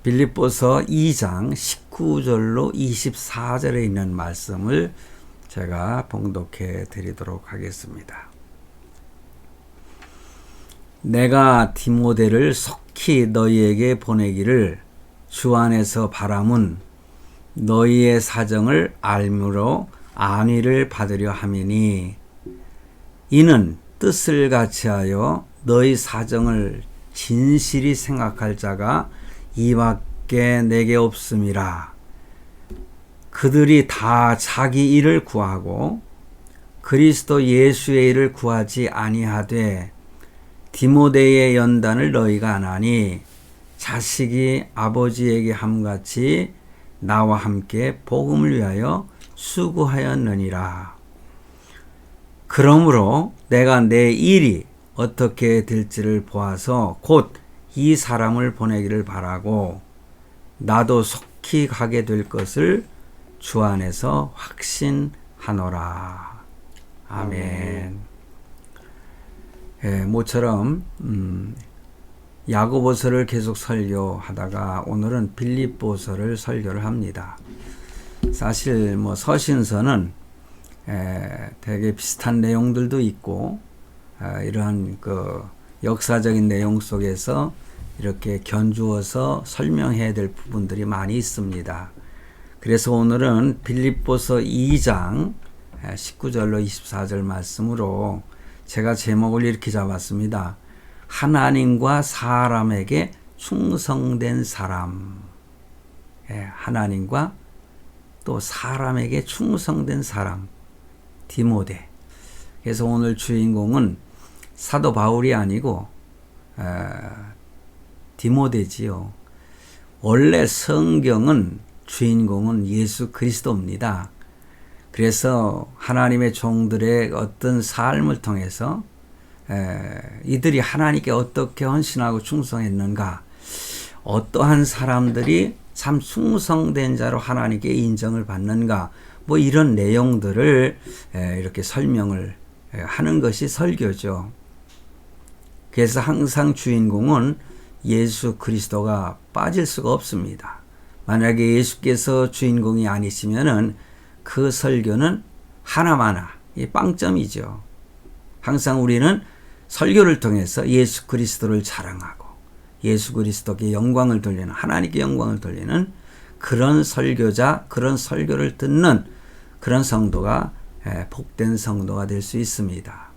빌립보서 2장 19절로 24절에 있는 말씀을 제가 봉독해 드리도록 하겠습니다. 내가 디모데를 속히 너희에게 보내기를 주 안에서 바람은 너희의 사정을 알므로 안위를 받으려 함이니, 이는 뜻을 같이하여 너희 사정을 진실히 생각할 자가 이밖에 내게 없음이라. 그들이 다 자기 일을 구하고 그리스도 예수의 일을 구하지 아니하되 디모데의 연단을 너희가 안 하니 자식이 아버지에게 함같이 나와 함께 복음을 위하여 수고하였느니라. 그러므로 내가 내 일이 어떻게 될지를 보아서 곧 이 사람을 보내기를 바라고 나도 속히 가게 될 것을 주 안에서 확신하노라. 아멘. 모처럼 야고보서를 계속 설교하다가 오늘은 빌립보서를 설교를 합니다. 사실 서신서는 되게 비슷한 내용들도 있고 이러한 역사적인 내용 속에서 이렇게 견주어서 설명해야 될 부분들이 많이 있습니다. 그래서 오늘은 빌립보서 2장 19절로 24절 말씀으로 제가 제목을 이렇게 잡았습니다. 하나님과 사람에게 충성된 사람. 하나님과 또 사람에게 충성된 사람. 디모데. 그래서 오늘 주인공은 사도 바울이 아니고 디모데지요. 원래 성경은 주인공은 예수 그리스도입니다. 그래서 하나님의 종들의 어떤 삶을 통해서 이들이 하나님께 어떻게 헌신하고 충성했는가, 어떠한 사람들이 참 충성된 자로 하나님께 인정을 받는가, 이런 내용들을 이렇게 설명을 하는 것이 설교죠. 그래서 항상 주인공은 예수 그리스도가 빠질 수가 없습니다. 만약에 예수께서 주인공이 아니시면은 그 설교는 하나마나 빵점이죠. 항상 우리는 설교를 통해서 예수 그리스도를 자랑하고 예수 그리스도께 영광을 돌리는, 하나님께 영광을 돌리는 그런 설교자, 그런 설교를 듣는 그런 성도가 복된 성도가 될 수 있습니다.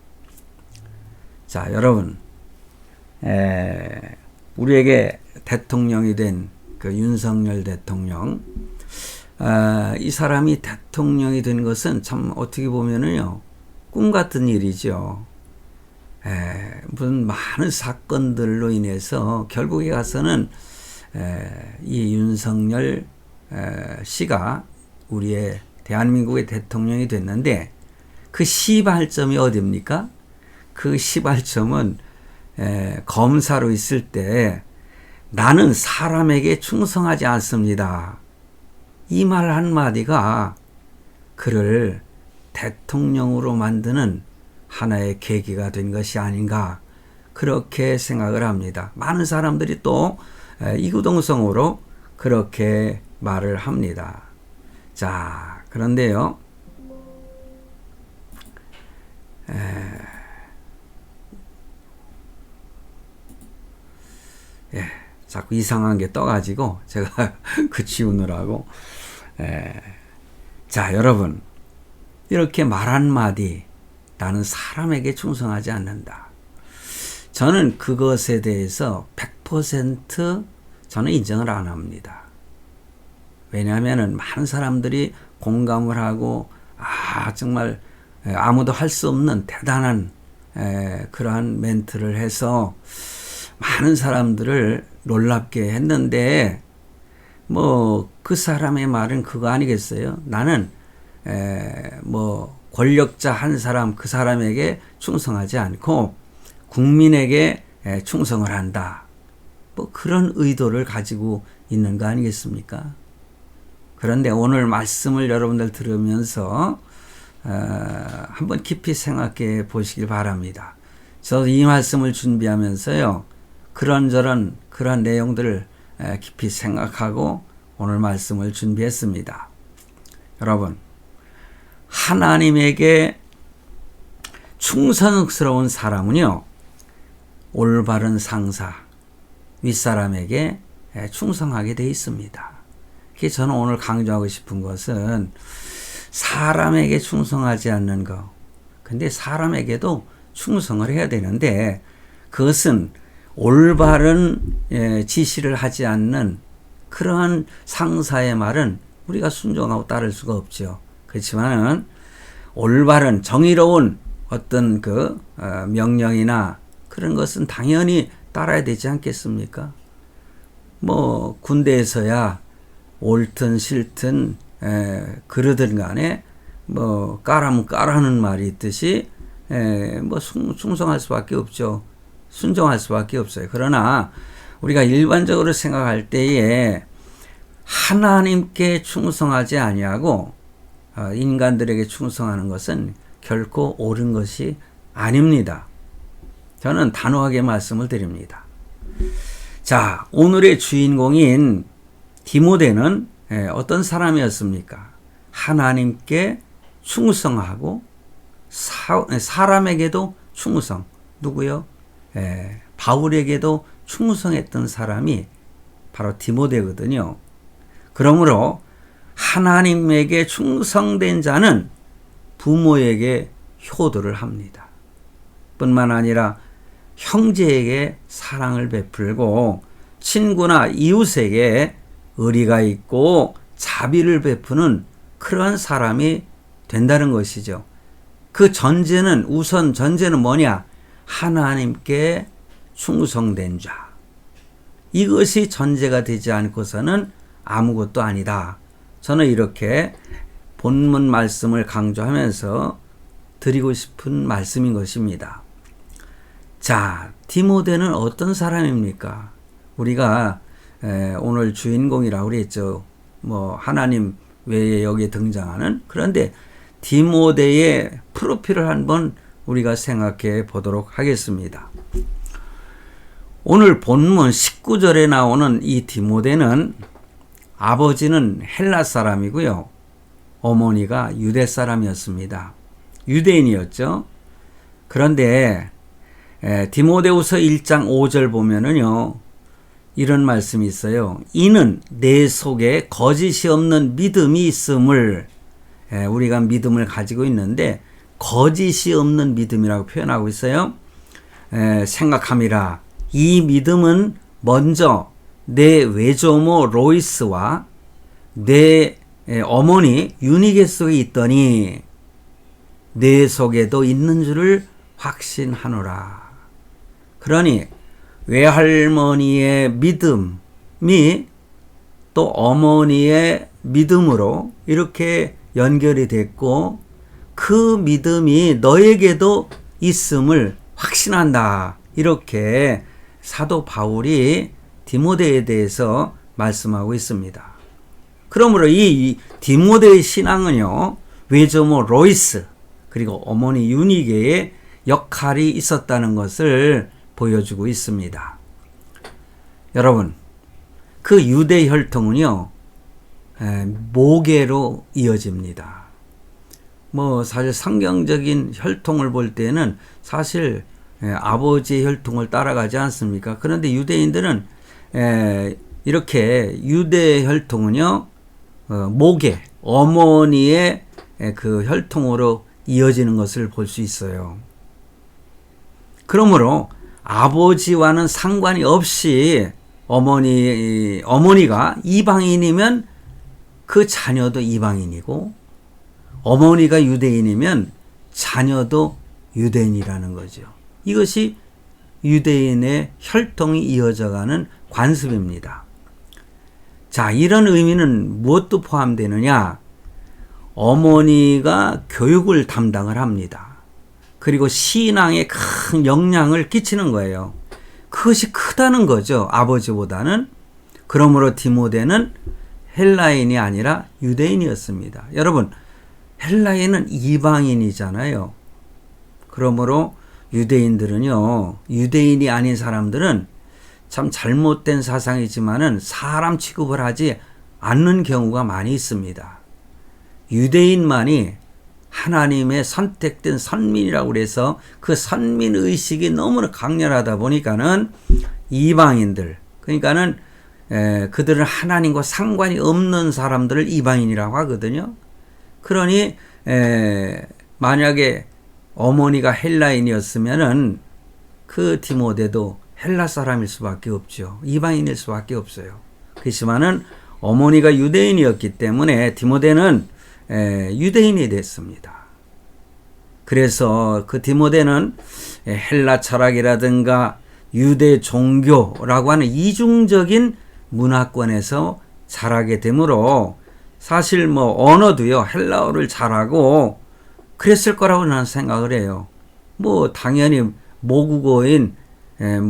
자, 여러분, 우리에게 대통령이 된 그 윤석열 대통령, 이 사람이 대통령이 된 것은 참 어떻게 보면은요, 꿈 같은 일이죠. 무슨 많은 사건들로 인해서 결국에 가서는 이 윤석열 씨가 우리의 대한민국의 대통령이 됐는데, 그 시발점이 어디입니까? 그 시발점은 검사로 있을 때 나는 사람에게 충성하지 않습니다. 이 말 한마디가 그를 대통령으로 만드는 하나의 계기가 된 것이 아닌가, 그렇게 생각을 합니다. 많은 사람들이 또 이구동성으로 그렇게 말을 합니다. 자, 그런데요, 자꾸 이상한 게 떠가지고 제가 그 지우느라고. 자, 여러분, 이렇게 말 한마디, 나는 사람에게 충성하지 않는다. 저는 그것에 대해서 100% 저는 인정을 안 합니다. 왜냐하면 많은 사람들이 공감을 하고 정말 아무도 할 수 없는 대단한 그러한 멘트를 해서 많은 사람들을 놀랍게 했는데, 그 사람의 말은 그거 아니겠어요? 나는 권력자 한 사람, 그 사람에게 충성하지 않고 국민에게 충성을 한다. 그런 의도를 가지고 있는 거 아니겠습니까? 그런데 오늘 말씀을 여러분들 들으면서 한번 깊이 생각해 보시길 바랍니다. 저도 이 말씀을 준비하면서요, 그런저런 그런 내용들을 깊이 생각하고 오늘 말씀을 준비했습니다. 여러분, 하나님에게 충성스러운 사람은요, 올바른 상사, 윗사람에게 충성하게 되어 있습니다. 그래서 저는 오늘 강조하고 싶은 것은 사람에게 충성하지 않는 것. 근데 사람에게도 충성을 해야 되는데 그것은 올바른 지시를 하지 않는 그러한 상사의 말은 우리가 순종하고 따를 수가 없죠. 그렇지만은 올바른 정의로운 어떤 그 명령이나 그런 것은 당연히 따라야 되지 않겠습니까? 뭐 군대에서야 옳든 싫든 그러든 간에 뭐 까라면 까라는 말이 있듯이 뭐 충성할 수밖에 없죠. 순종할 수밖에 없어요. 그러나 우리가 일반적으로 생각할 때에 하나님께 충성하지 아니하고 인간들에게 충성하는 것은 결코 옳은 것이 아닙니다. 저는 단호하게 말씀을 드립니다. 자, 오늘의 주인공인 디모데는 어떤 사람이었습니까? 하나님께 충성하고 사람에게도 충성. 누구요? 바울에게도 충성했던 사람이 바로 디모데거든요. 그러므로 하나님에게 충성된 자는 부모에게 효도를 합니다. 뿐만 아니라 형제에게 사랑을 베풀고 친구나 이웃에게 의리가 있고 자비를 베푸는 그러한 사람이 된다는 것이죠. 그 우선 전제는 뭐냐? 하나님께 충성된 자. 이것이 전제가 되지 않고서는 아무것도 아니다. 저는 이렇게 본문 말씀을 강조하면서 드리고 싶은 말씀인 것입니다. 자, 디모데는 어떤 사람입니까? 우리가 오늘 주인공이라고 그랬죠. 뭐 하나님 외에 여기에 등장하는. 그런데 디모데의 프로필을 한번 우리가 생각해 보도록 하겠습니다. 오늘 본문 19절에 나오는 이 디모데는 아버지는 헬라 사람이고요. 어머니가 유대 사람이었습니다. 유대인이었죠. 그런데 디모데후서 1장 5절 보면은요, 이런 말씀이 있어요. 이는 내 속에 거짓이 없는 믿음이 있음을, 우리가 믿음을 가지고 있는데 거짓이 없는 믿음이라고 표현하고 있어요. 생각함이라. 이 믿음은 먼저 내 외조모 로이스와 내 어머니 유니게 속에 있더니 내 속에도 있는 줄을 확신하노라. 그러니 외할머니의 믿음이 또 어머니의 믿음으로 이렇게 연결이 됐고 그 믿음이 너에게도 있음을 확신한다. 이렇게 사도 바울이 디모데에 대해서 말씀하고 있습니다. 그러므로 이 디모데의 신앙은요, 외조모 로이스 그리고 어머니 유니게의 역할이 있었다는 것을 보여주고 있습니다. 여러분, 그 유대 혈통은요, 모계로 이어집니다. 뭐 사실 성경적인 혈통을 볼 때는 사실 아버지의 혈통을 따라가지 않습니까? 그런데 유대인들은 이렇게 유대 혈통은요, 모계, 어머니의 그 혈통으로 이어지는 것을 볼 수 있어요. 그러므로 아버지와는 상관이 없이 어머니가 이방인이면 그 자녀도 이방인이고 어머니가 유대인이면 자녀도 유대인이라는 거죠. 이것이 유대인의 혈통이 이어져가는 관습입니다. 자, 이런 의미는 무엇도 포함되느냐? 어머니가 교육을 담당을 합니다. 그리고 신앙에 큰 영향을 끼치는 거예요. 그것이 크다는 거죠, 아버지보다는. 그러므로 디모데는 헬라인이 아니라 유대인이었습니다. 여러분, 헬라인은 이방인이잖아요. 그러므로 유대인들은요, 유대인이 아닌 사람들은 참 잘못된 사상이지만은 사람 취급을 하지 않는 경우가 많이 있습니다. 유대인만이 하나님의 선택된 선민이라고 그래서 그 선민 의식이 너무나 강렬하다 보니까는 이방인들, 그러니까는 그들은 하나님과 상관이 없는 사람들을 이방인이라고 하거든요. 그러니 만약에 어머니가 헬라인이었으면은 그 디모데도 헬라 사람일 수밖에 없죠. 이방인일 수밖에 없어요. 그렇지만은 어머니가 유대인이었기 때문에 디모데는 유대인이 됐습니다. 그래서 그 디모데는 헬라 철학이라든가 유대 종교라고 하는 이중적인 문화권에서 자라게 되므로 사실 뭐 언어도요, 헬라어를 잘하고 그랬을 거라고 나는 생각을 해요. 뭐 당연히 모국어인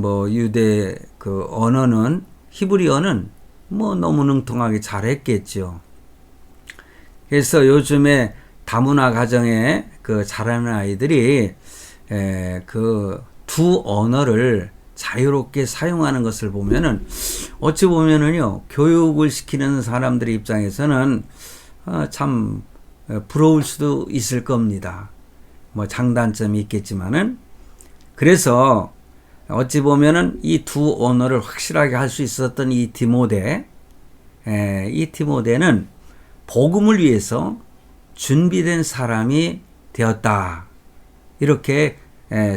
뭐 유대 그 언어는 히브리어는 뭐 너무 능통하게 잘했겠죠. 그래서 요즘에 다문화 가정에 그 자라는 아이들이 그 두 언어를 자유롭게 사용하는 것을 보면은 어찌 보면은요, 교육을 시키는 사람들의 입장에서는 참 부러울 수도 있을 겁니다. 뭐 장단점이 있겠지만은. 그래서 어찌 보면은 이 두 언어를 확실하게 할 수 있었던 이 디모데는 복음을 위해서 준비된 사람이 되었다. 이렇게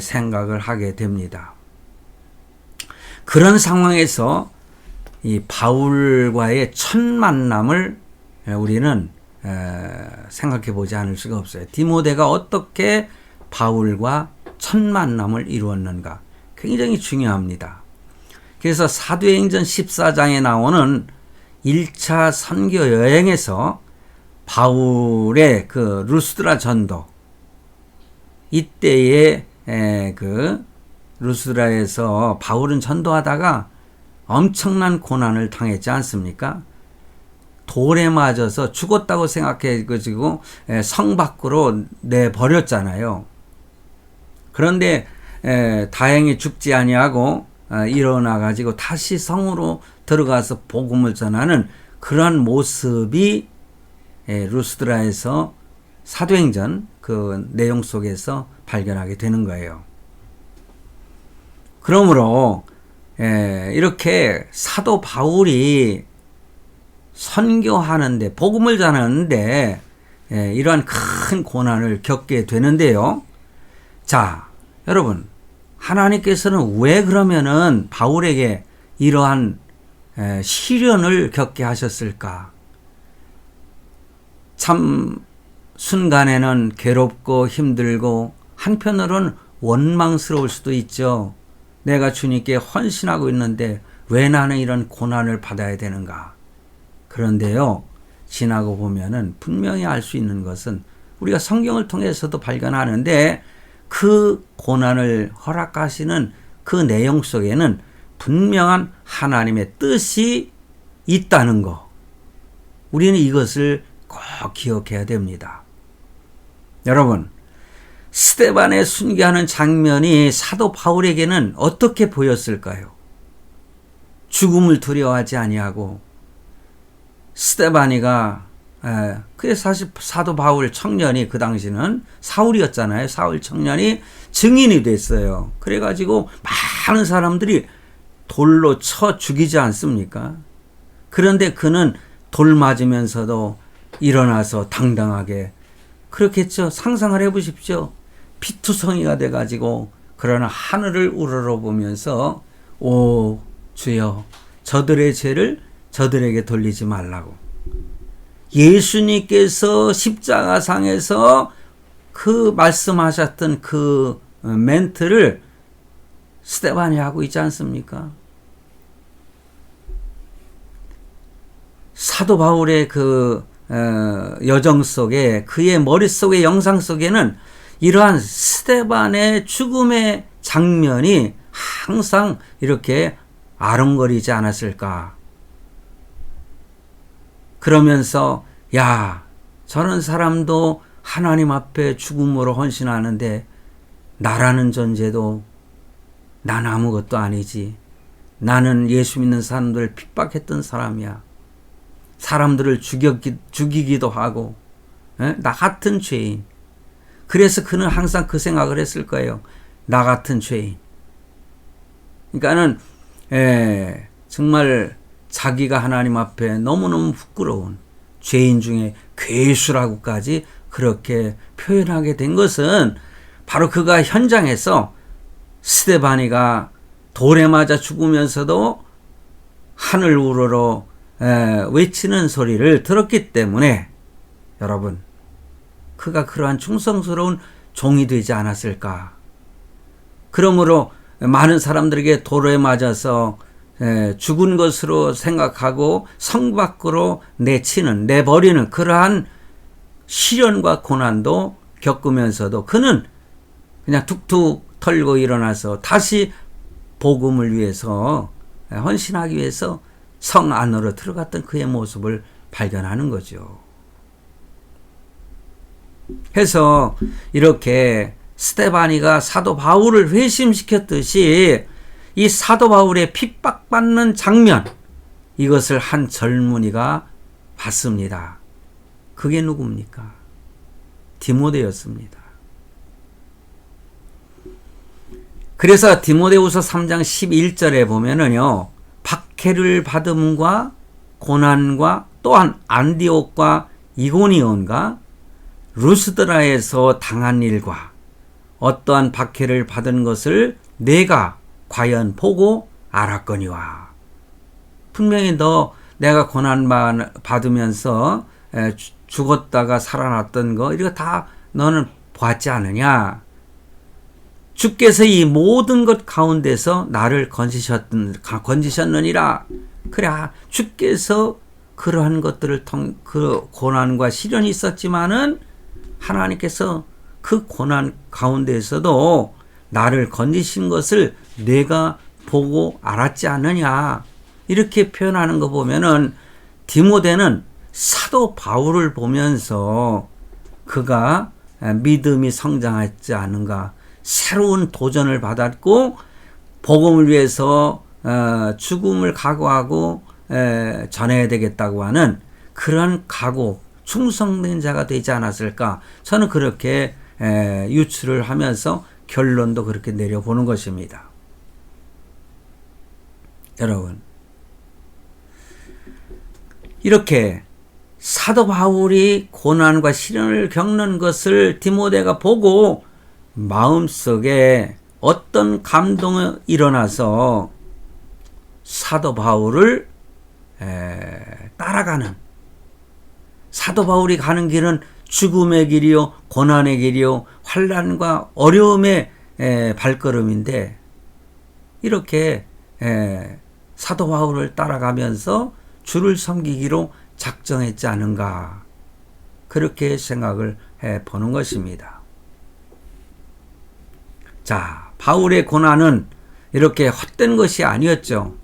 생각을 하게 됩니다. 그런 상황에서 이 바울과의 첫 만남을 우리는 생각해 보지 않을 수가 없어요. 디모데가 어떻게 바울과 첫 만남을 이루었는가 굉장히 중요합니다. 그래서 사도행전 14장에 나오는 1차 선교 여행에서 바울의 그 루스드라 전도, 이때에 그 루스드라에서 바울은 전도하다가 엄청난 고난을 당했지 않습니까? 돌에 맞아서 죽었다고 생각해 가지고 성 밖으로 내버렸잖아요. 그런데 다행히 죽지 아니하고 일어나 가지고 다시 성으로 들어가서 복음을 전하는 그런 모습이 루스드라에서 사도행전 그 내용 속에서 발견하게 되는 거예요. 그러므로 이렇게 사도 바울이 선교하는데, 복음을 전하는데 이러한 큰 고난을 겪게 되는데요. 자, 여러분, 하나님께서는 왜 그러면은 바울에게 이러한 시련을 겪게 하셨을까? 참 순간에는 괴롭고 힘들고 한편으로는 원망스러울 수도 있죠. 내가 주님께 헌신하고 있는데 왜 나는 이런 고난을 받아야 되는가? 그런데요, 지나고 보면은 분명히 알 수 있는 것은 우리가 성경을 통해서도 발견하는데 그 고난을 허락하시는 그 내용 속에는 분명한 하나님의 뜻이 있다는 거. 우리는 이것을 꼭 기억해야 됩니다. 여러분, 스데반의 순교하는 장면이 사도 바울에게는 어떻게 보였을까요? 죽음을 두려워하지 아니하고 스데반이가 그게 사실 사도 바울 청년이 그 당시는 사울이었잖아요. 사울 청년이 증인이 됐어요. 그래가지고 많은 사람들이 돌로 쳐 죽이지 않습니까? 그런데 그는 돌 맞으면서도 일어나서 당당하게, 그렇겠죠. 상상을 해보십시오. 피투성이가 돼가지고 그러나 하늘을 우러러보면서 오 주여, 저들의 죄를 저들에게 돌리지 말라고. 예수님께서 십자가상에서 그 말씀하셨던 그 멘트를 스데반이 하고 있지 않습니까? 사도 바울의 그 여정 속에, 그의 머릿속의 영상 속에는 이러한 스데반의 죽음의 장면이 항상 이렇게 아른거리지 않았을까? 그러면서 야, 저런 사람도 하나님 앞에 죽음으로 헌신하는데 나라는 존재도 난 아무것도 아니지. 나는 예수 믿는 사람들을 핍박했던 사람이야. 사람들을 죽이기도 하고, 나 같은 죄인. 그래서 그는 항상 그 생각을 했을 거예요. 나 같은 죄인. 그러니까는 정말 자기가 하나님 앞에 너무너무 부끄러운 죄인 중에 괴수라고까지 그렇게 표현하게 된 것은 바로 그가 현장에서 스데바니가 돌에 맞아 죽으면서도 하늘 우러러 외치는 소리를 들었기 때문에 여러분, 그가 그러한 충성스러운 종이 되지 않았을까. 그러므로 많은 사람들에게 돌에 맞아서 죽은 것으로 생각하고 성 밖으로 내버리는 그러한 시련과 고난도 겪으면서도 그는 그냥 툭툭 털고 일어나서 다시 복음을 위해서 헌신하기 위해서 성 안으로 들어갔던 그의 모습을 발견하는 거죠. 해서 이렇게 스데바니가 사도 바울을 회심시켰듯이 이 사도 바울의 핍박받는 장면, 이것을 한 젊은이가 봤습니다. 그게 누굽니까? 디모데였습니다. 그래서 디모데후서 3장 11절에 보면은요, 박해를 받음과 고난과 또한 안디옥과 이고니온과 루스드라에서 당한 일과 어떠한 박해를 받은 것을 내가 과연 보고 알았거니와. 분명히 내가 고난 받으면서 죽었다가 살아났던 거, 이거 다 너는 보았지 않느냐? 주께서 이 모든 것 가운데서 나를 건지셨느니라. 그래, 주께서 그러한 것들을 그 고난과 시련이 있었지만은 하나님께서 그 고난 가운데에서도 나를 건지신 것을 내가 보고 알았지 않느냐. 이렇게 표현하는 거 보면은 디모데는 사도 바울을 보면서 그가 믿음이 성장했지 않은가. 새로운 도전을 받았고 복음을 위해서 죽음을 각오하고 전해야 되겠다고 하는 그런 각오, 충성된 자가 되지 않았을까. 저는 그렇게 유추를 하면서 결론도 그렇게 내려보는 것입니다. 여러분, 이렇게 사도 바울이 고난과 시련을 겪는 것을 디모데가 보고 마음속에 어떤 감동이 일어나서 사도 바울을 따라가는, 사도 바울이 가는 길은 죽음의 길이요 고난의 길이요 환난과 어려움의 발걸음인데, 이렇게 사도 바울을 따라가면서 주를 섬기기로 작정했지 않은가, 그렇게 생각을 해보는 것입니다. 자, 바울의 고난은 이렇게 헛된 것이 아니었죠.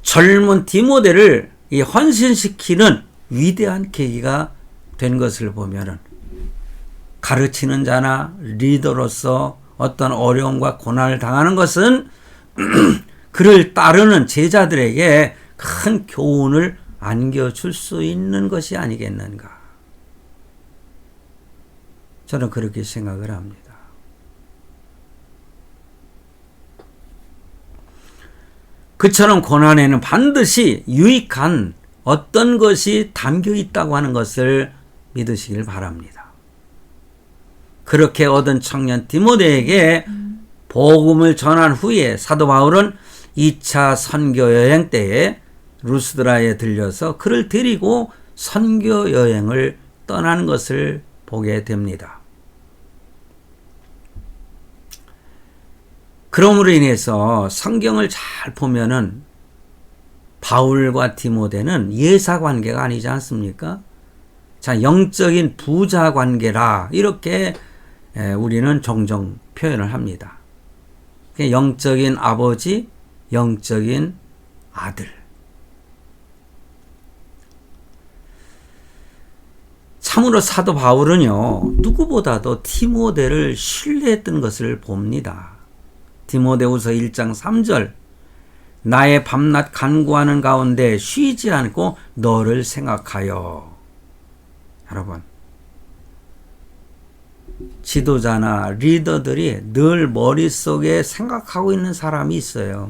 젊은 디모데를 헌신시키는 위대한 계기가 된 것을 보면은, 가르치는 자나 리더로서 어떤 어려움과 고난을 당하는 것은 그를 따르는 제자들에게 큰 교훈을 안겨줄 수 있는 것이 아니겠는가. 저는 그렇게 생각을 합니다. 그처럼 고난에는 반드시 유익한 어떤 것이 담겨 있다고 하는 것을 믿으시길 바랍니다. 그렇게 얻은 청년 디모데에게 복음을 전한 후에 사도 바울은 2차 선교 여행 때에 루스드라에 들려서 그를 데리고 선교 여행을 떠나는 것을 보게 됩니다. 그러므로 인해서 성경을 잘 보면은 바울과 디모데는 예사 관계가 아니지 않습니까? 자, 영적인 부자 관계라, 이렇게 우리는 종종 표현을 합니다. 영적인 아버지, 영적인 아들. 참으로 사도 바울은요, 누구보다도 디모데를 신뢰했던 것을 봅니다. 디모데후서 1장 3절, 나의 밤낮 간구하는 가운데 쉬지 않고 너를 생각하여. 여러분, 지도자나 리더들이 늘 머릿속에 생각하고 있는 사람이 있어요.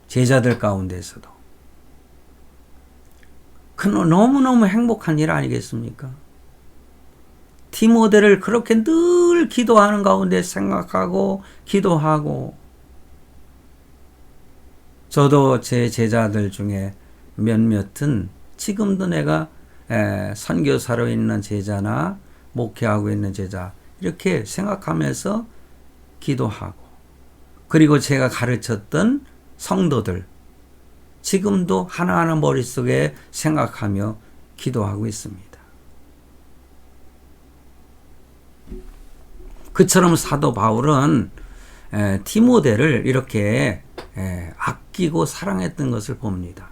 제자들 가운데서도. 너무너무 행복한 일 아니겠습니까? 디모데를 그렇게 늘 기도하는 가운데 생각하고 기도하고, 저도 제 제자들 중에 몇몇은 지금도 내가 선교사로 있는 제자나 목회하고 있는 제자 이렇게 생각하면서 기도하고, 그리고 제가 가르쳤던 성도들 지금도 하나하나 머릿속에 생각하며 기도하고 있습니다. 그처럼 사도 바울은 디모데를 이렇게 아끼고 사랑했던 것을 봅니다.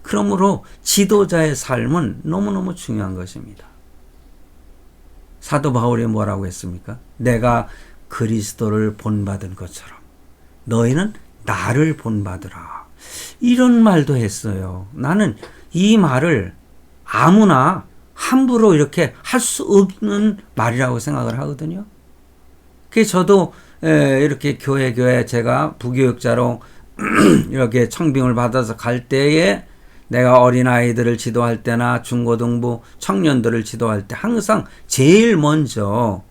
그러므로 지도자의 삶은 너무너무 중요한 것입니다. 사도 바울이 뭐라고 했습니까? 내가 그리스도를 본받은 것처럼 너희는 나를 본받으라. 이런 말도 했어요. 나는 이 말을 아무나 함부로 이렇게 할 수 없는 말이라고 생각을 하거든요. 그래서 저도 이렇게 교회 제가 부교육자로 이렇게 청빙을 받아서 갈 때에 내가 어린아이들을 지도할 때나 중고등부 청년들을 지도할 때 항상 제일 먼저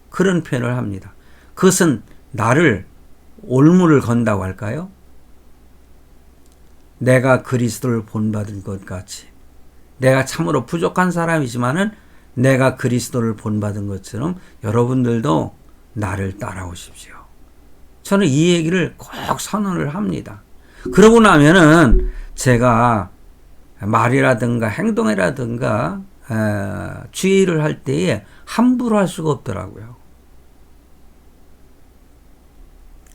그런 표현을 합니다. 그것은 나를 올무를 건다고 할까요? 내가 그리스도를 본받은 것 같이, 내가 참으로 부족한 사람이지만은 내가 그리스도를 본받은 것처럼 여러분들도 나를 따라오십시오. 저는 이 얘기를 꼭 선언을 합니다. 그러고 나면은 제가 말이라든가 행동이라든가 주의를 할 때에 함부로 할 수가 없더라고요.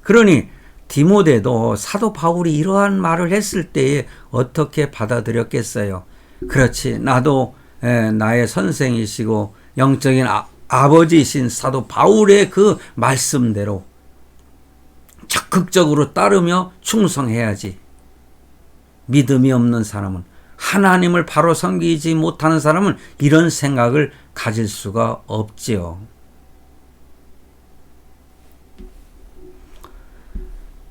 그러니 디모데도 사도 바울이 이러한 말을 했을 때에 어떻게 받아들였겠어요? 그렇지, 나도 나의 선생이시고 영적인 아버지이신 사도 바울의 그 말씀대로 적극적으로 따르며 충성해야지. 믿음이 없는 사람은, 하나님을 바로 섬기지 못하는 사람은 이런 생각을 가질 수가 없지요.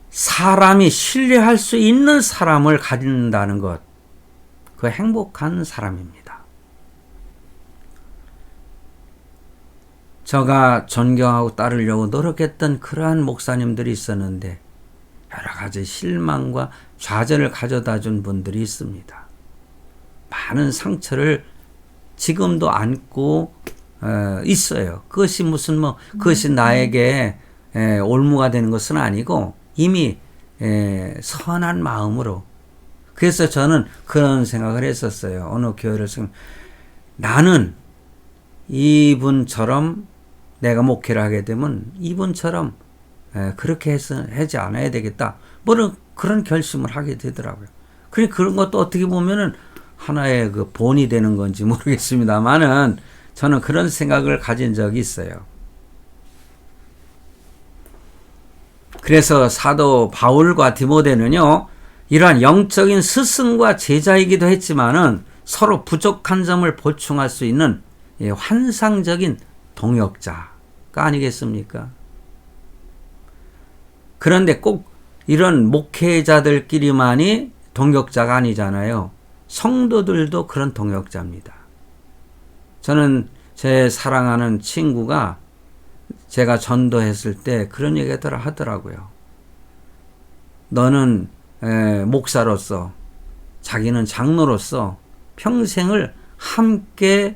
사람이 신뢰할 수 있는 사람을 가진다는 것, 그 행복한 사람입니다. 제가 존경하고 따르려고 노력했던 그러한 목사님들이 있었는데 여러 가지 실망과 좌절을 가져다 준 분들이 있습니다. 많은 상처를 지금도 안고 있어요. 그것이 그것이 나에게 올무가 되는 것은 아니고 이미 선한 마음으로. 그래서 저는 그런 생각을 했었어요. 어느 교회를 나는 이분처럼 내가 목회를 하게 되면 이분처럼 그렇게 하지 않아야 되겠다. 그런 결심을 하게 되더라고요. 그런 것도 어떻게 보면은 하나의 그 본이 되는 건지 모르겠습니다만은 저는 그런 생각을 가진 적이 있어요. 그래서 사도 바울과 디모데는요, 이러한 영적인 스승과 제자이기도 했지만은 서로 부족한 점을 보충할 수 있는 환상적인 동역자가 아니겠습니까? 그런데 꼭 이런 목회자들끼리만이 동역자가 아니잖아요. 성도들도 그런 동역자입니다. 저는 제 사랑하는 친구가 제가 전도했을 때 그런 얘기를 하더라고요. 너는 목사로서, 자기는 장로로서 평생을 함께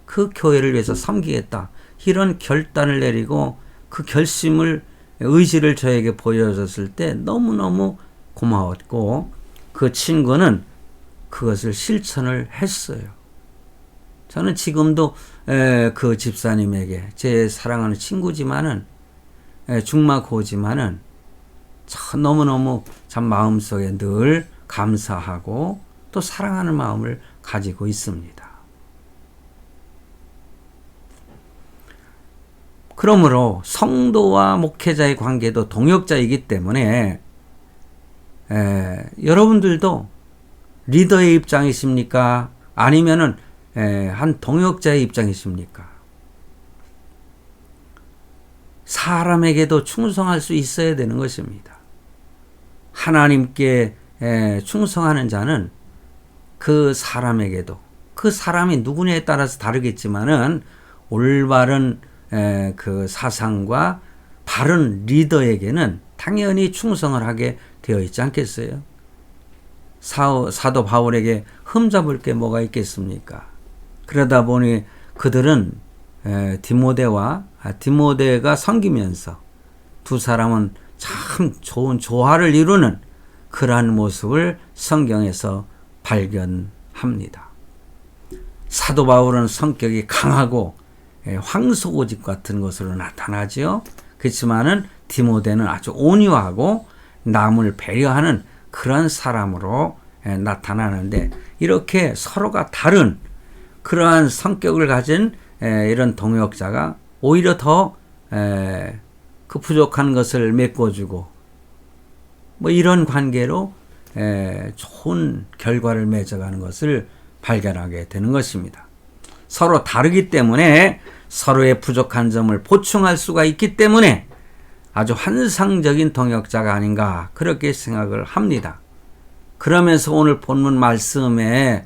그 교회를 위해서 섬기겠다. 이런 결단을 내리고 그 의지를 저에게 보여줬을 때 너무너무 고마웠고, 그 친구는 그것을 실천을 했어요. 저는 지금도 그 집사님에게, 제 사랑하는 친구지만은 중마고지만은 너무너무 참 마음속에 늘 감사하고 또 사랑하는 마음을 가지고 있습니다. 그러므로 성도와 목회자의 관계도 동역자이기 때문에 여러분들도 리더의 입장이십니까? 아니면은 한 동역자의 입장이십니까? 사람에게도 충성할 수 있어야 되는 것입니다. 하나님께 충성하는 자는 그 사람에게도, 그 사람이 누구냐에 따라서 다르겠지만은 올바른 그 사상과 바른 리더에게는 당연히 충성을 하게 되어 있지 않겠어요? 사도 바울에게 흠잡을 게 뭐가 있겠습니까? 그러다 보니 그들은 디모데가 섬기면서 두 사람은 참 좋은 조화를 이루는 그러한 모습을 성경에서 발견합니다. 사도 바울은 성격이 강하고 황소고집 같은 것으로 나타나지요. 그렇지만은 디모데는 아주 온유하고 남을 배려하는 그런 사람으로 나타나는데, 이렇게 서로가 다른 그러한 성격을 가진 이런 동역자가 오히려 더 그 부족한 것을 메꿔주고 뭐 이런 관계로 좋은 결과를 맺어가는 것을 발견하게 되는 것입니다. 서로 다르기 때문에 서로의 부족한 점을 보충할 수가 있기 때문에 아주 환상적인 동역자가 아닌가 그렇게 생각을 합니다. 그러면서 오늘 본문 말씀에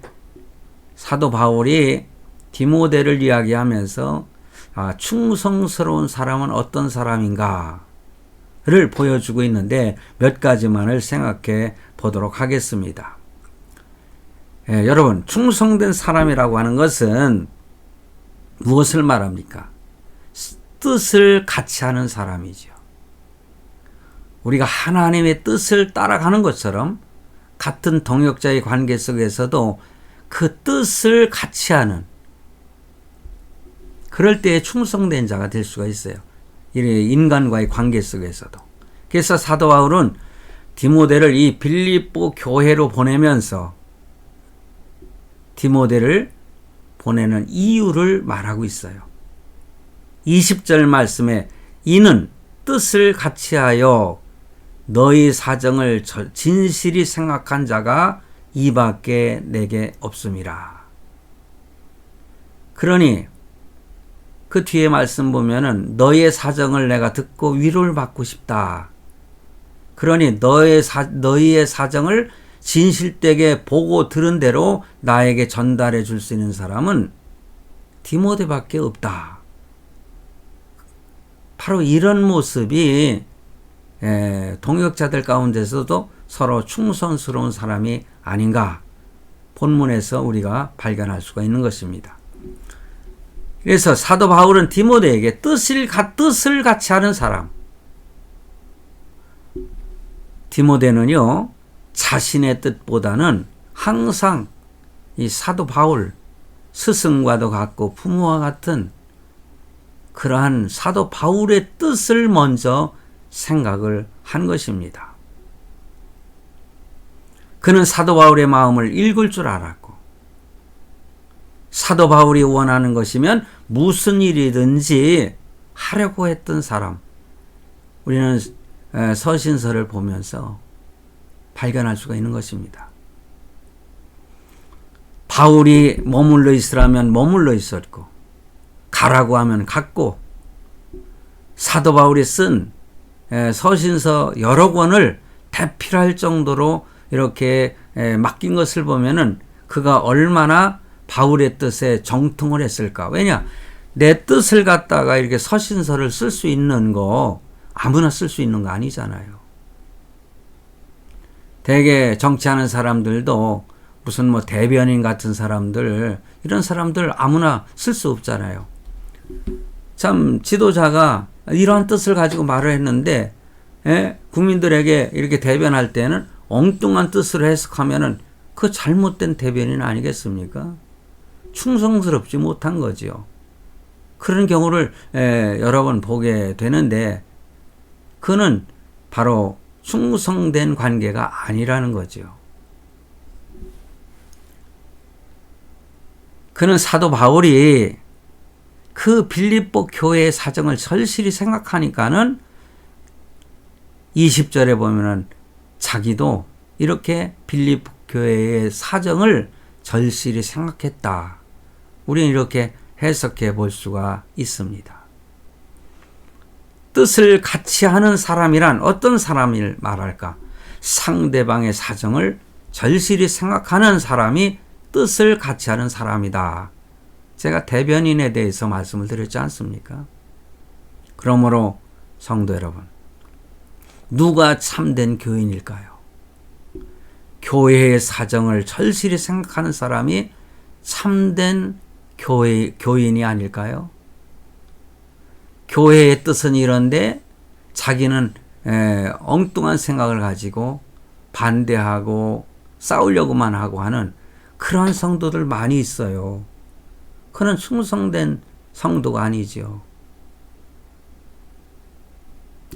사도 바울이 디모데를 이야기하면서 충성스러운 사람은 어떤 사람인가를 보여주고 있는데 몇 가지만을 생각해 보도록 하겠습니다. 여러분, 충성된 사람이라고 하는 것은 무엇을 말합니까? 뜻을 같이 하는 사람이죠. 우리가 하나님의 뜻을 따라가는 것처럼 같은 동역자의 관계 속에서도 그 뜻을 같이 하는, 그럴 때에 충성된 자가 될 수가 있어요. 인간과의 관계 속에서도. 그래서 사도 바울은 디모데를 이 빌립보 교회로 보내면서 디모데를 보내는 이유를 말하고 있어요. 20절 말씀에 이는 뜻을 같이하여 너희 사정을 진실이 생각한 자가 이밖에 내게 없음이라. 그러니 그 뒤에 말씀 보면은 너희의 사정을 내가 듣고 위로를 받고 싶다. 그러니 너희의 사정을 진실되게 보고 들은 대로 나에게 전달해 줄 수 있는 사람은 디모데밖에 없다. 바로 이런 모습이 동역자들 가운데서도 서로 충성스러운 사람이 아닌가 본문에서 우리가 발견할 수가 있는 것입니다. 그래서 사도 바울은 디모데에게 뜻을 같이 하는 사람, 디모데는요 자신의 뜻보다는 항상 이 사도 바울 스승과도 같고 부모와 같은 그러한 사도 바울의 뜻을 먼저 생각을 한 것입니다. 그는 사도 바울의 마음을 읽을 줄 알았고, 사도 바울이 원하는 것이면 무슨 일이든지 하려고 했던 사람, 우리는 서신서를 보면서 발견할 수가 있는 것입니다. 바울이 머물러 있으라면 머물러 있었고, 가라고 하면 갔고, 사도 바울이 쓴 서신서 여러 권을 대필할 정도로 이렇게 맡긴 것을 보면은 그가 얼마나 바울의 뜻에 정통을 했을까. 왜냐, 내 뜻을 갖다가 이렇게 서신서를 쓸 수 있는 거 아무나 쓸 수 있는 거 아니잖아요. 대개 정치하는 사람들도 무슨 뭐 대변인 같은 사람들, 이런 사람들 아무나 쓸 수 없잖아요. 참 지도자가 이러한 뜻을 가지고 말을 했는데 국민들에게 이렇게 대변할 때는 엉뚱한 뜻으로 해석하면은 그 잘못된 대변인 아니겠습니까? 충성스럽지 못한 거지요. 그런 경우를 여러 번 보게 되는데 그는 바로 충성된 관계가 아니라는 거죠. 그는 사도 바울이 그 빌립보 교회의 사정을 절실히 생각하니까는 20절에 보면은 자기도 이렇게 빌립보 교회의 사정을 절실히 생각했다. 우리는 이렇게 해석해 볼 수가 있습니다. 뜻을 같이 하는 사람이란 어떤 사람을 말할까? 상대방의 사정을 절실히 생각하는 사람이 뜻을 같이 하는 사람이다. 제가 대변인에 대해서 말씀을 드렸지 않습니까? 그러므로 성도 여러분, 누가 참된 교인일까요? 교회의 사정을 절실히 생각하는 사람이 참된 교인이 아닐까요? 교회의 뜻은 이런데 자기는 엉뚱한 생각을 가지고 반대하고 싸우려고만 하고 하는 그런 성도들 많이 있어요. 그는 충성된 성도가 아니죠.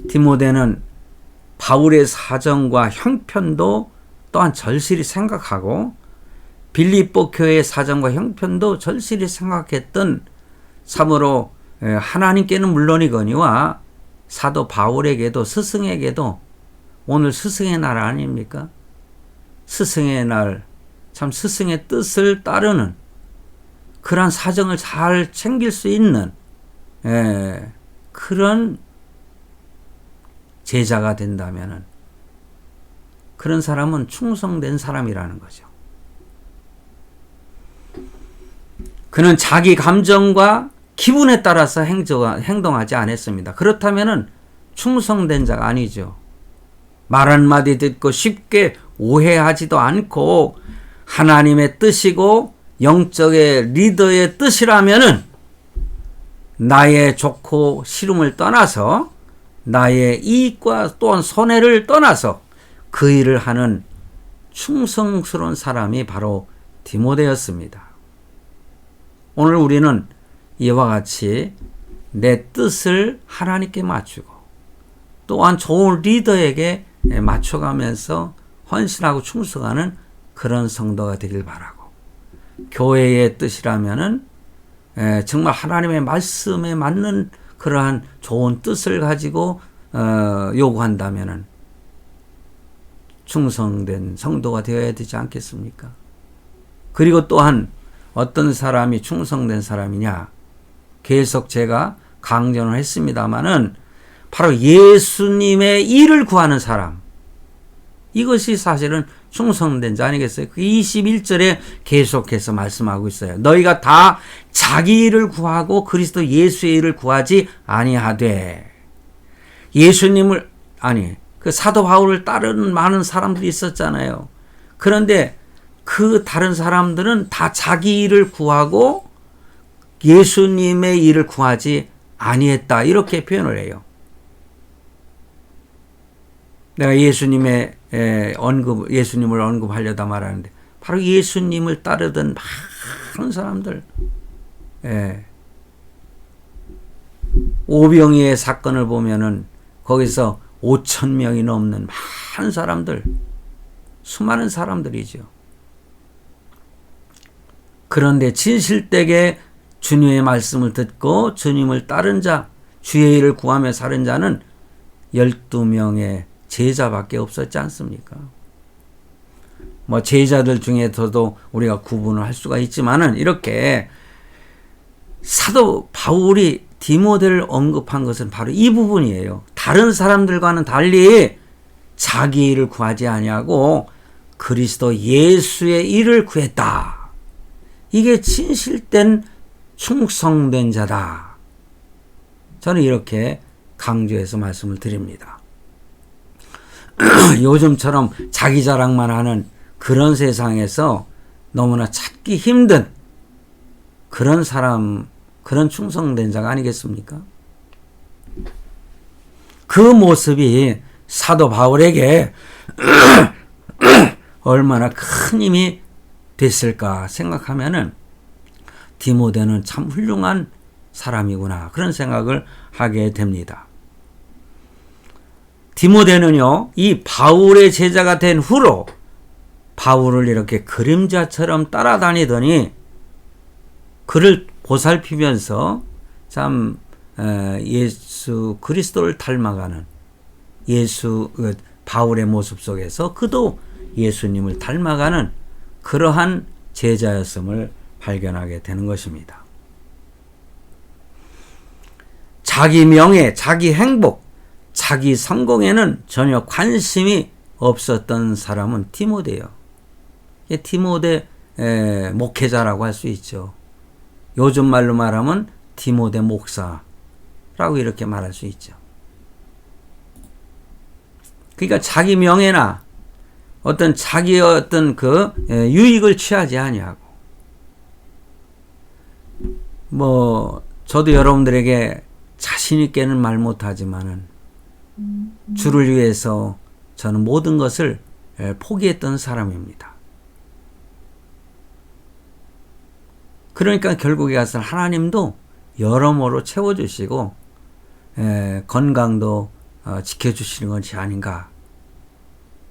디모데는 바울의 사정과 형편도 또한 절실히 생각하고 빌립보 교회의 사정과 형편도 절실히 생각했던 참으로 하나님께는 물론이거니와 사도 바울에게도 스승에게도 오늘 스승의 날 아닙니까? 스승의 날, 참 스승의 뜻을 따르는 그런 사정을 잘 챙길 수 있는 그런 제자가 된다면은 그런 사람은 충성된 사람이라는 거죠. 그는 자기 감정과 기분에 따라서 행동하지 않았습니다. 그렇다면은 충성된 자가 아니죠. 말 한마디 듣고 쉽게 오해하지도 않고 하나님의 뜻이고 영적의 리더의 뜻이라면은 나의 좋고 싫음을 떠나서 나의 이익과 또한 손해를 떠나서 그 일을 하는 충성스러운 사람이 바로 디모데였습니다. 오늘 우리는 이와 같이 내 뜻을 하나님께 맞추고 또한 좋은 리더에게 맞춰가면서 헌신하고 충성하는 그런 성도가 되길 바라고, 교회의 뜻이라면은 정말 하나님의 말씀에 맞는 그러한 좋은 뜻을 가지고 요구한다면은 충성된 성도가 되어야 되지 않겠습니까? 그리고 또한 어떤 사람이 충성된 사람이냐? 계속 제가 강조를 했습니다마는 바로 예수님의 일을 구하는 사람. 이것이 사실은 충성된 자 아니겠어요? 그 21절에 계속해서 말씀하고 있어요. 너희가 다 자기 일을 구하고 그리스도 예수의 일을 구하지 아니하되. 예수님을, 그 사도 바울을 따르는 많은 사람들이 있었잖아요. 그런데 그 다른 사람들은 다 자기 일을 구하고 예수님의 일을 구하지 아니했다. 이렇게 표현을 해요. 내가 예수님을 언급하려다 말하는데 바로 예수님을 따르던 많은 사람들, 오병이의 사건을 보면은 거기서 5,000명이 넘는 많은 사람들, 수많은 사람들이죠. 그런데 진실되게 주님의 말씀을 듣고 주님을 따른 자, 주의 일을 구하며 사는 자는 12명의 제자밖에 없었지 않습니까? 뭐 제자들 중에서도 우리가 구분을 할 수가 있지만은 이렇게 사도 바울이 디모데를 언급한 것은 바로 이 부분이에요. 다른 사람들과는 달리 자기 일을 구하지 아니하고 그리스도 예수의 일을 구했다. 이게 진실된 충성된 자다. 저는 이렇게 강조해서 말씀을 드립니다. 요즘처럼 자기 자랑만 하는 그런 세상에서 너무나 찾기 힘든 그런 사람, 그런 충성된 자가 아니겠습니까? 그 모습이 사도 바울에게 얼마나 큰 힘이 됐을까 생각하면은 디모데는 참 훌륭한 사람이구나, 그런 생각을 하게 됩니다. 디모데는요, 이 바울의 제자가 된 후로 바울을 이렇게 그림자처럼 따라다니더니 그를 보살피면서 참 예수 그리스도를 닮아가는 바울의 모습 속에서 그도 예수님을 닮아가는 그러한 제자였음을 발견하게 되는 것입니다. 자기 명예, 자기 행복, 자기 성공에는 전혀 관심이 없었던 사람은 디모데요. 디모데 목회자라고 할 수 있죠. 요즘 말로 말하면 디모데 목사라고 이렇게 말할 수 있죠. 그러니까 자기 명예나 어떤 자기의 어떤 그 유익을 취하지 아니하고, 저도 여러분들에게 자신 있게는 말 못하지만은 주를 위해서 저는 모든 것을 포기했던 사람입니다. 그러니까 결국에 가서 하나님도 여러모로 채워주시고 건강도 지켜주시는 것이 아닌가.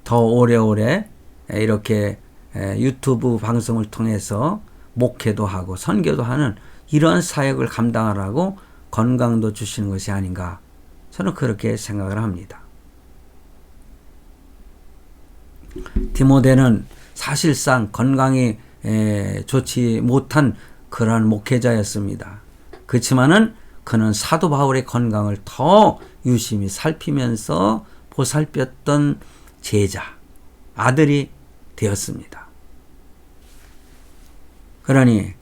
더 오래오래 이렇게 유튜브 방송을 통해서 목회도 하고 선교도 하는 이런 사역을 감당하라고 건강도 주시는 것이 아닌가. 저는 그렇게 생각을 합니다. 디모데는 사실상 건강이 좋지 못한 그러한 목회자였습니다. 그렇지만은 그는 사도 바울의 건강을 더 유심히 살피면서 보살폈던 제자, 아들이 되었습니다. 그러니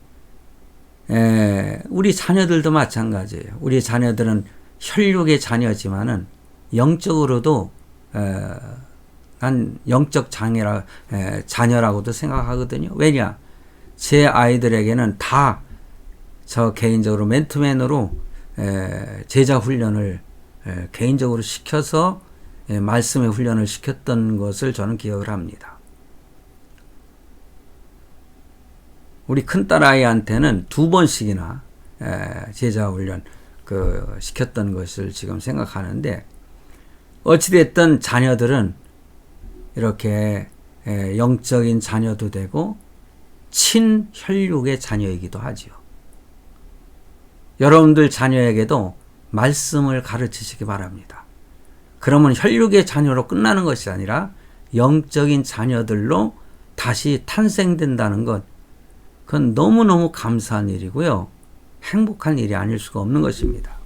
우리 자녀들도 마찬가지예요. 우리 자녀들은 혈육의 자녀지만은 영적으로도 난 영적 자녀라고도 생각하거든요. 왜냐? 제 아이들에게는 다 저 개인적으로 맨투맨으로 제자 훈련을 개인적으로 시켜서 말씀의 훈련을 시켰던 것을 저는 기억을 합니다. 우리 큰딸아이한테는 2번씩이나 제자 훈련 시켰던 것을 지금 생각하는데, 어찌됐든 자녀들은 이렇게 영적인 자녀도 되고 친혈육의 자녀이기도 하지요. 여러분들 자녀에게도 말씀을 가르치시기 바랍니다. 그러면 혈육의 자녀로 끝나는 것이 아니라 영적인 자녀들로 다시 탄생된다는 것, 그건 너무너무 감사한 일이고요. 행복한 일이 아닐 수가 없는 것입니다.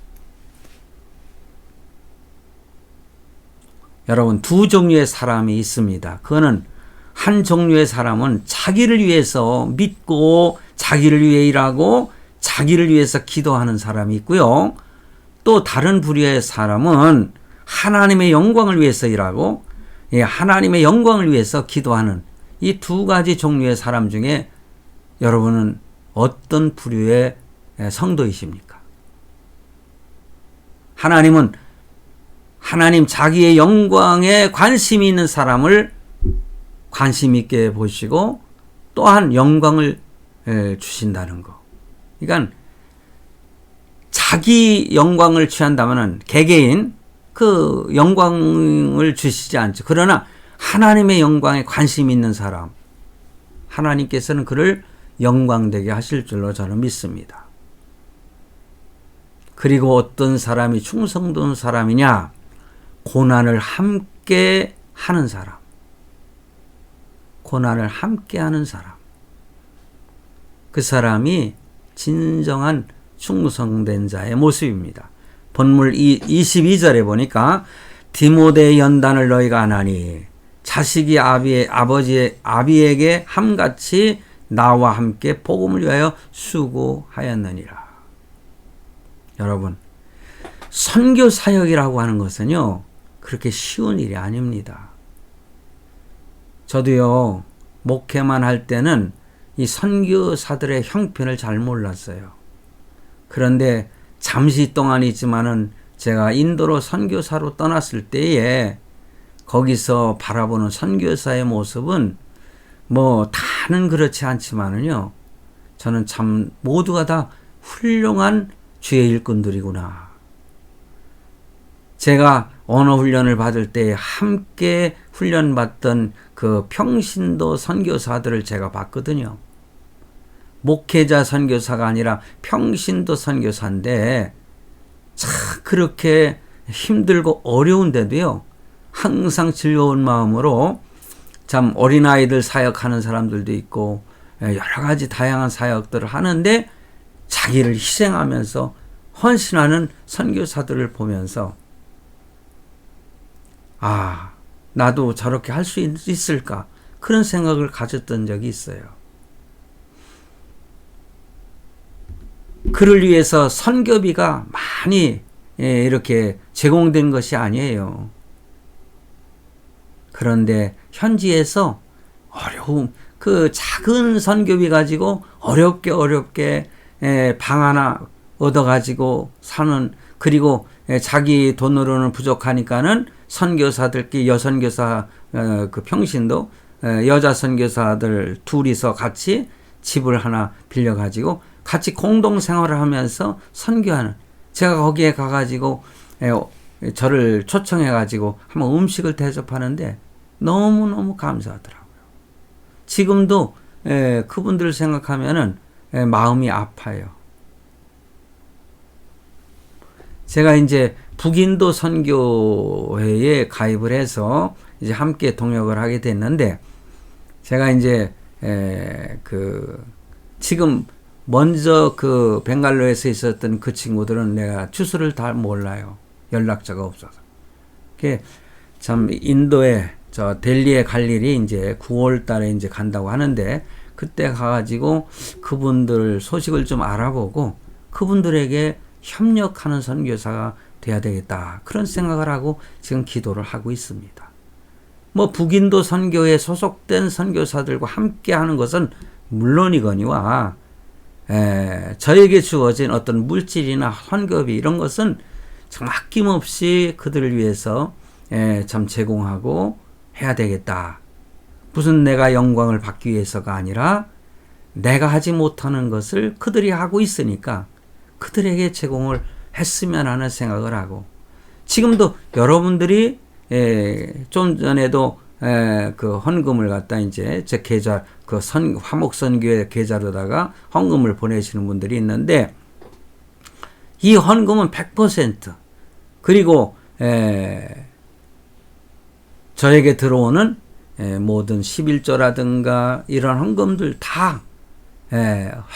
여러분, 2 종류의 사람이 있습니다. 그거는 한 종류의 사람은 자기를 위해서 믿고 자기를 위해 일하고 자기를 위해서 기도하는 사람이 있고요. 또 다른 부류의 사람은 하나님의 영광을 위해서 일하고 하나님의 영광을 위해서 기도하는 이 2가지 종류의 사람 중에 여러분은 어떤 부류의 성도이십니까? 하나님은 하나님 자기의 영광에 관심이 있는 사람을 관심 있게 보시고 또한 영광을 주신다는 거. 그러니까 자기 영광을 취한다면은 개개인 그 영광을 주시지 않죠. 그러나 하나님의 영광에 관심이 있는 사람, 하나님께서는 그를 영광되게 하실 줄로 저는 믿습니다. 그리고 어떤 사람이 충성된 사람이냐? 고난을 함께 하는 사람. 고난을 함께 하는 사람. 그 사람이 진정한 충성된 자의 모습입니다. 본문 22절에 보니까 디모데의 연단을 너희가 안 하니 자식이 아비에게 함같이 나와 함께 복음을 위하여 수고하였느니라. 여러분, 선교 사역이라고 하는 것은요, 그렇게 쉬운 일이 아닙니다. 저도요, 목회만 할 때는 이 선교사들의 형편을 잘 몰랐어요. 그런데 잠시 동안이지만은 제가 인도로 선교사로 떠났을 때에 거기서 바라보는 선교사의 모습은 다는 그렇지 않지만은요, 저는 참 모두가 다 훌륭한 주의 일꾼들이구나. 제가 언어 훈련을 받을 때 함께 훈련받던 그 평신도 선교사들을 제가 봤거든요. 목회자 선교사가 아니라 평신도 선교사인데 참 그렇게 힘들고 어려운데도요. 항상 즐거운 마음으로 참 어린아이들 사역하는 사람들도 있고 여러 가지 다양한 사역들을 하는데 자기를 희생하면서 헌신하는 선교사들을 보면서 아, 나도 저렇게 할 수 있을까? 그런 생각을 가졌던 적이 있어요. 그를 위해서 선교비가 많이 이렇게 제공된 것이 아니에요. 그런데 현지에서 어려움, 그 작은 선교비 가지고 어렵게 방 하나 얻어가지고 사는, 그리고 자기 돈으로는 부족하니까는 선교사들끼리 여선교사 그 평신도 여자 선교사들 둘이서 같이 집을 하나 빌려가지고 같이 공동 생활을 하면서 선교하는, 제가 거기에 가가지고 저를 초청해가지고 한번 음식을 대접하는데 너무너무 감사하더라고요. 지금도 그분들을 생각하면은 마음이 아파요. 제가 이제 북인도 선교회에 가입을 해서 이제 함께 동역을 하게 됐는데, 제가 이제 지금 먼저 그 벵갈로에서 있었던 그 친구들은 내가 주소를 다 몰라요. 연락처가 없어서. 그게 참 인도에 저 델리에 갈 일이 이제 9월 달에 이제 간다고 하는데, 그때 가가지고 그분들 소식을 좀 알아보고 그분들에게 협력하는 선교사가 돼야 되겠다. 그런 생각을 하고 지금 기도를 하고 있습니다. 뭐 북인도 선교에 소속된 선교사들과 함께 하는 것은 물론이거니와 저에게 주어진 어떤 물질이나 헌금이 이런 것은 참 아낌없이 그들을 위해서 참 제공하고 해야 되겠다. 무슨 내가 영광을 받기 위해서가 아니라 내가 하지 못하는 것을 그들이 하고 있으니까 그들에게 제공을 했으면 하는 생각을 하고, 지금도 여러분들이 좀 전에도 그 헌금을 갖다 이제 제 계좌 그 화목선교회 계좌로다가 헌금을 보내시는 분들이 있는데, 이 헌금은 100% 그리고 저에게 들어오는 모든 11조라든가 이런 헌금들 다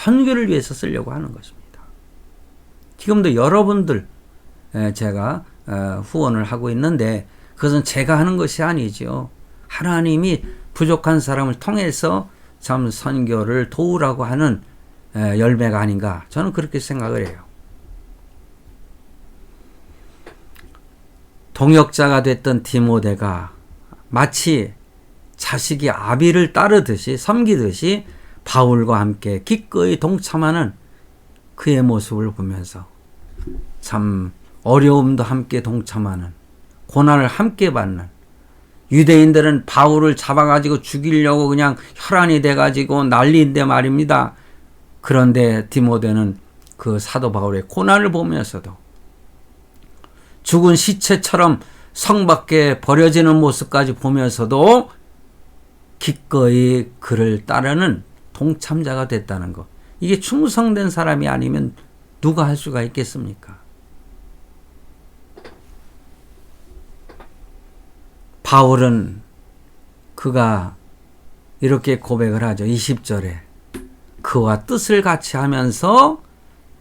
헌교를 위해서 쓰려고 하는 것입니다. 지금도 여러분들 제가 후원을 하고 있는데 그것은 제가 하는 것이 아니죠. 하나님이 부족한 사람을 통해서 참 선교를 도우라고 하는 열매가 아닌가, 저는 그렇게 생각을 해요. 동역자가 됐던 디모데가 마치 자식이 아비를 따르듯이 섬기듯이 바울과 함께 기꺼이 동참하는 그의 모습을 보면서 참 어려움도 함께 동참하는, 고난을 함께 받는, 유대인들은 바울을 잡아가지고 죽이려고 그냥 혈안이 돼가지고 난리인데 말입니다. 그런데 디모데는 그 사도 바울의 고난을 보면서도 죽은 시체처럼 성 밖에 버려지는 모습까지 보면서도 기꺼이 그를 따르는 동참자가 됐다는 것. 이게 충성된 사람이 아니면 누가 할 수가 있겠습니까? 바울은 그가 이렇게 고백을 하죠. 20절에 그와 뜻을 같이 하면서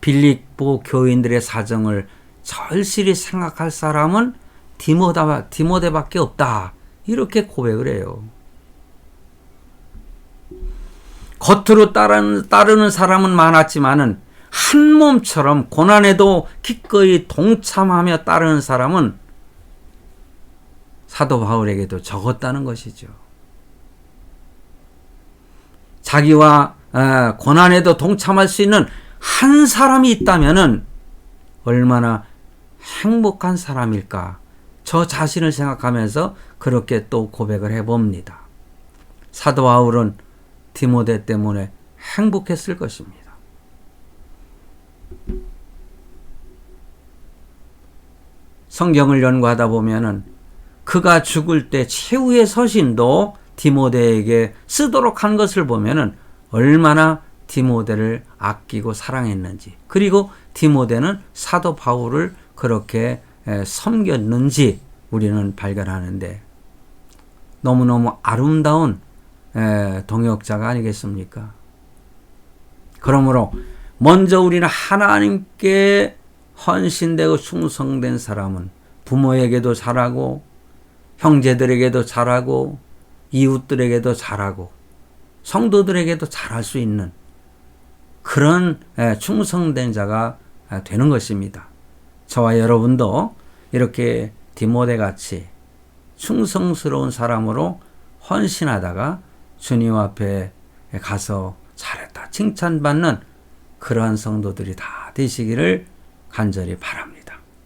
빌립보 교인들의 사정을 절실히 생각할 사람은 디모데밖에 없다. 이렇게 고백을 해요. 겉으로 따르는 사람은 많았지만은 한 몸처럼 고난에도 기꺼이 동참하며 따르는 사람은 사도 바울에게도 적었다는 것이죠. 자기와 고난에도 동참할 수 있는 한 사람이 있다면은 얼마나 행복한 사람일까, 저 자신을 생각하면서 그렇게 또 고백을 해봅니다. 사도 바울은 디모데 때문에 행복했을 것입니다. 성경을 연구하다 보면은 그가 죽을 때 최후의 서신도 디모데에게 쓰도록 한 것을 보면은 얼마나 디모데를 아끼고 사랑했는지, 그리고 디모데는 사도 바울을 그렇게 섬겼는지 우리는 발견하는데, 너무너무 아름다운 동역자가 아니겠습니까? 그러므로 먼저 우리는 하나님께 헌신되고 충성된 사람은 부모에게도 잘하고 형제들에게도 잘하고 이웃들에게도 잘하고 성도들에게도 잘할 수 있는 그런 충성된 자가 되는 것입니다. 저와 여러분도 이렇게 디모데 같이 충성스러운 사람으로 헌신하다가 주님 앞에 가서 잘했다 칭찬받는 그러한 성도들이 다 되시기를 간절히 바랍니다.